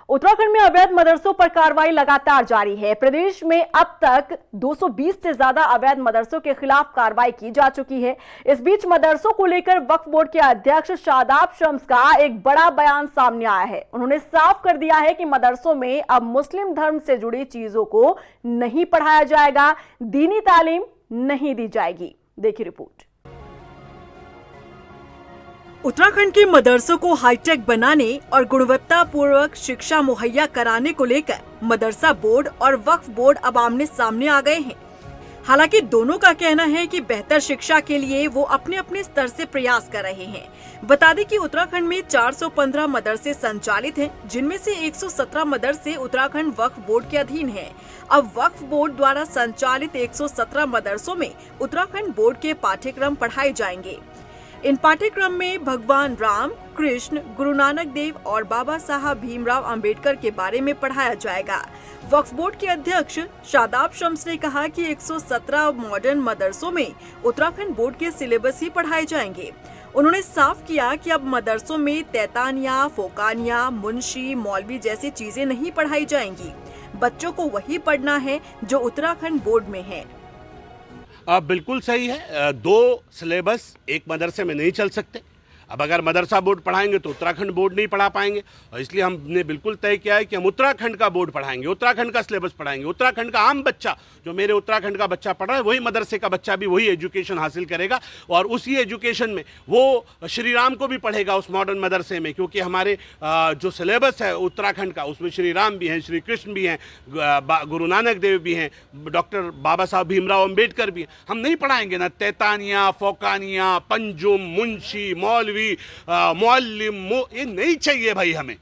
उत्तराखंड में अवैध मदरसों पर कार्रवाई लगातार जारी है। प्रदेश में अब तक 220 से ज्यादा अवैध मदरसों के खिलाफ कार्रवाई की जा चुकी है। इस बीच मदरसों को लेकर वक्फ बोर्ड के अध्यक्ष शादाब शम्स का एक बड़ा बयान सामने आया है। उन्होंने साफ कर दिया है कि मदरसों में अब मुस्लिम धर्म से जुड़ी चीजों को नहीं पढ़ाया जाएगा, दीनी तालीम नहीं दी जाएगी। देखिए रिपोर्ट। उत्तराखंड के मदरसों को हाईटेक बनाने और गुणवत्तापूर्वक शिक्षा मुहैया कराने को लेकर मदरसा बोर्ड और वक्फ बोर्ड अब आमने सामने आ गए हैं। हालांकि दोनों का कहना है कि बेहतर शिक्षा के लिए वो अपने अपने स्तर से प्रयास कर रहे हैं। बता दें कि उत्तराखंड में 415 मदरसे संचालित हैं, जिनमें से 117 मदरसे उत्तराखंड वक्फ बोर्ड के अधीन हैं। अब वक्फ बोर्ड द्वारा संचालित 117 मदरसों में उत्तराखंड बोर्ड के पाठ्यक्रम पढ़ाए जाएंगे। इन पाठ्यक्रम में भगवान राम, कृष्ण, गुरु नानक देव और बाबा साहब भीमराव अंबेडकर के बारे में पढ़ाया जाएगा। वक्फ बोर्ड के अध्यक्ष शादाब शम्स ने कहा कि 117 मॉडर्न मदरसों में उत्तराखंड बोर्ड के सिलेबस ही पढ़ाए जाएंगे। उन्होंने साफ किया कि अब मदरसों में तैतानिया, फोकानिया, मुंशी, मौलवी जैसी चीजें नहीं पढ़ाई जाएंगी। बच्चों को वही पढ़ना है जो उत्तराखंड बोर्ड में है। बिल्कुल सही है। दो सिलेबस एक मदरसे में नहीं चल सकते। अब अगर मदरसा बोर्ड पढ़ाएंगे तो उत्तराखंड बोर्ड नहीं पढ़ा पाएंगे, और इसलिए हमने बिल्कुल तय किया है कि हम उत्तराखंड का बोर्ड पढ़ाएंगे, उत्तराखंड का सिलेबस पढ़ाएंगे। उत्तराखंड का आम बच्चा, जो मेरे उत्तराखंड का बच्चा पढ़ रहा है, वही मदरसे का बच्चा भी वही एजुकेशन हासिल करेगा, और उसी एजुकेशन में वो श्री राम को भी पढ़ेगा उस मॉडर्न मदरसे में, क्योंकि हमारे जो सिलेबस है उत्तराखंड का, उसमें श्री राम भी हैं, श्री कृष्ण भी हैं, गुरु नानक देव भी हैं, डॉक्टर बाबा साहब भीमराव अम्बेडकर भी हैं। हम नहीं पढ़ाएंगे ना तैतानिया, फोकानिया, पंजुम, मुंशी, मौलवी, मौलिम, ये नहीं चाहिए भाई। हमें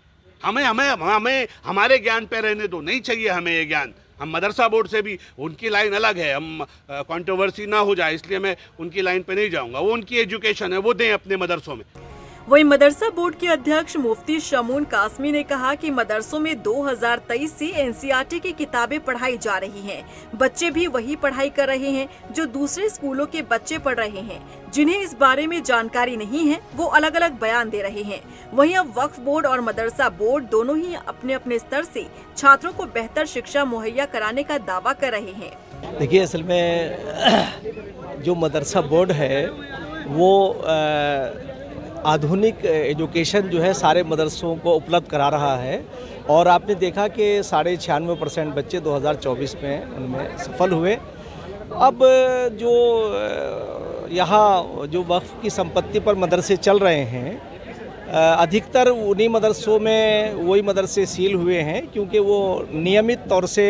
हमारे ज्ञान पे रहने दो, नहीं चाहिए हमें ये ज्ञान। हम मदरसा बोर्ड से भी, उनकी लाइन अलग है, हम कंट्रोवर्सी ना हो जाए इसलिए मैं उनकी लाइन पे नहीं जाऊंगा। वो उनकी एजुकेशन है, वो दें अपने मदरसों में। वहीं मदरसा बोर्ड के अध्यक्ष मुफ्ती शमून कासमी ने कहा कि मदरसों में 2023 से एनसीईआरटी की किताबें पढ़ाई जा रही हैं। बच्चे भी वही पढ़ाई कर रहे हैं जो दूसरे स्कूलों के बच्चे पढ़ रहे हैं। जिन्हें इस बारे में जानकारी नहीं है, वो अलग अलग बयान दे रहे हैं। वहीं अब वक्फ बोर्ड और मदरसा बोर्ड दोनों ही अपने अपने स्तर से छात्रों को बेहतर शिक्षा मुहैया कराने का दावा कर रहे हैं। देखिए, असल में जो मदरसा बोर्ड है वो आधुनिक एजुकेशन जो है सारे मदरसों को उपलब्ध करा रहा है, और आपने देखा कि 96% बच्चे 2024 में उनमें सफल हुए। अब जो यहाँ जो वक्फ की संपत्ति पर मदरसे चल रहे हैं, अधिकतर उन्हीं मदरसों में वही मदरसे सील हुए हैं, क्योंकि वो नियमित तौर से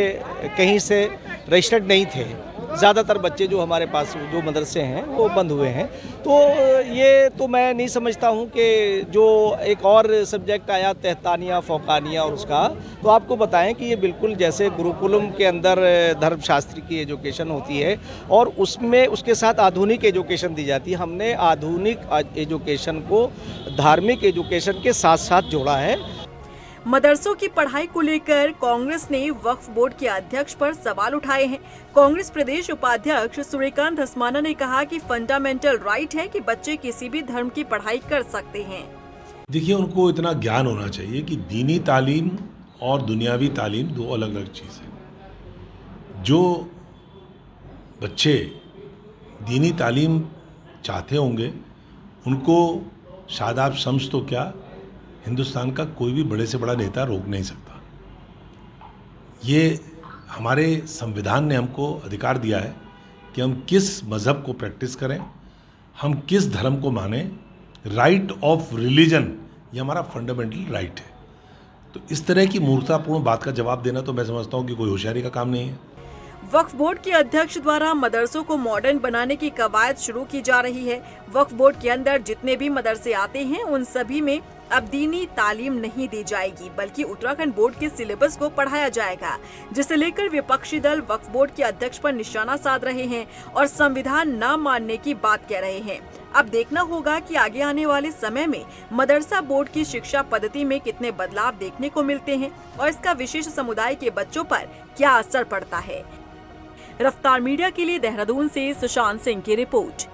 कहीं से रजिस्टर्ड नहीं थे। ज़्यादातर बच्चे जो हमारे पास जो मदरसे हैं वो बंद हुए हैं। तो ये तो मैं नहीं समझता हूँ कि जो एक और सब्जेक्ट आया तहतानिया, फोकानिया और उसका, तो आपको बताएं कि ये बिल्कुल जैसे गुरुकुलम के अंदर धर्मशास्त्र की एजुकेशन होती है और उसमें उसके साथ आधुनिक एजुकेशन दी जाती है। हमने आधुनिक एजुकेशन को धार्मिक एजुकेशन के साथ साथ जोड़ा है। मदरसों की पढ़ाई को लेकर कांग्रेस ने वक्फ बोर्ड के अध्यक्ष पर सवाल उठाए हैं। कांग्रेस प्रदेश उपाध्यक्ष सूर्यकांत धस्माना ने कहा कि फंडामेंटल राइट है कि बच्चे किसी भी धर्म की पढ़ाई कर सकते हैं। देखिए, उनको इतना ज्ञान होना चाहिए कि दीनी तालीम और दुनियावी तालीम दो अलग अलग चीज़ है। जो बच्चे दीनी तालीम चाहते होंगे उनको शादाब शम्स तो क्या, हिंदुस्तान का कोई भी बड़े से बड़ा नेता रोक नहीं सकता। ये हमारे संविधान ने हमको अधिकार दिया है कि हम किस मज़हब को प्रैक्टिस करें, हम किस धर्म को माने। राइट ऑफ रिलीजन ये हमारा फंडामेंटल राइट है। तो इस तरह की मूर्खतापूर्ण बात का जवाब देना तो मैं समझता हूँ कि कोई होशियारी का काम नहीं है। वक्फ बोर्ड के अध्यक्ष द्वारा मदरसों को मॉडर्न बनाने की कवायद शुरू की जा रही है। वक्फ बोर्ड के अंदर जितने भी मदरसे आते हैं उन सभी में अब दीनी तालीम नहीं दी जाएगी, बल्कि उत्तराखंड बोर्ड के सिलेबस को पढ़ाया जाएगा, जिसे लेकर विपक्षी दल वक्फ बोर्ड के अध्यक्ष पर निशाना साध रहे हैं और संविधान न मानने की बात कह रहे हैं। अब देखना होगा कि आगे आने वाले समय में मदरसा बोर्ड की शिक्षा पद्धति में कितने बदलाव देखने को मिलते हैं और इसका विशेष समुदाय के बच्चों पर क्या असर पड़ता है। रफ्तार मीडिया के लिए देहरादून से सुशांत सिंह की रिपोर्ट।